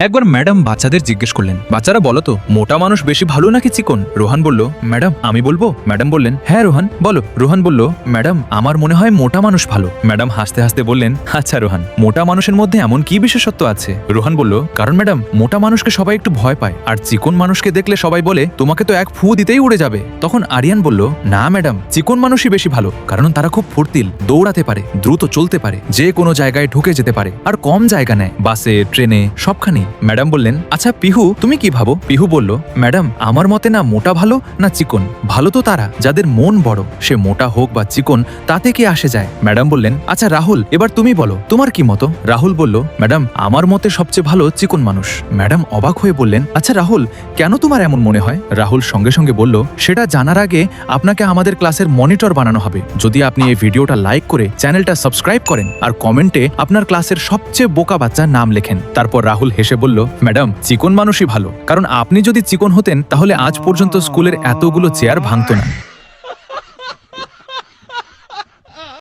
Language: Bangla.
একবার ম্যাডাম বাচ্চাদের জিজ্ঞেস করলেন, বাচ্চারা বলো তো, মোটা মানুষ বেশি ভালো নাকি চিকন? রোহান বলল, ম্যাডাম আমি বলবো? ম্যাডাম বললেন, হ্যাঁ রোহান বলো। রোহান বলল, ম্যাডাম আমার মনে হয় মোটা মানুষ ভালো। ম্যাডাম হাসতে হাসতে বললেন, আচ্ছা রোহান, মোটা মানুষের মধ্যে এমন কি বিশেষত্ব আছে? রোহান বলল, কারণ ম্যাডাম মোটা মানুষকে সবাই একটু ভয় পায়, আর চিকন মানুষকে দেখলে সবাই বলে তোমাকে তো এক ফু দিতেই উড়ে যাবে। তখন আরিয়ান বলল, না ম্যাডাম, চিকন মানুষই বেশি ভালো, কারণ তারা খুব ফুর্তিল, দৌড়াতে পারে, দ্রুত চলতে পারে, যে কোনো জায়গায় ঢুকে যেতে পারে, আর কম জায়গা নেয়, বাসে ট্রেনে সবখানেই। ম্যাডাম বললেন, আচ্ছা পিহু তুমি কি ভাবো? পিহু বলল, ম্যাডাম আমার মতে না মোটা ভালো না চিকন ভালো তো তারা যাদের মন বড়, সে মোটা হোক বা চিকন তাতে কি আসে যায়। ম্যাডাম বললেন, আচ্ছা রাহুল এবার তুমি বলো তোমার কি মতো? রাহুল বলল, ম্যাডাম আমার মতে সবচেয়ে ভালো চিকন মানুষ। ম্যাডাম অবাক হয়ে বললেন, আচ্ছা রাহুল কেন তোমার এমন মনে হয়? রাহুল সঙ্গে সঙ্গে বলল, সেটা জানার আগে আপনাকে আমাদের ক্লাসের মনিটর বানানো হবে। যদি আপনি এই ভিডিওটা লাইক করে চ্যানেলটা সাবস্ক্রাইব করেন আর কমেন্টে আপনার ক্লাসের সবচেয়ে বোকা বাচ্চার নাম লেখেন। তারপর রাহুল হেসে বলল, ম্যাডাম চিকন মানুষই ভালো, কারণ আপনি যদি চিকন হতেন তাহলে আজ পর্যন্ত স্কুলের এতগুলো চেয়ার ভাঙতো না।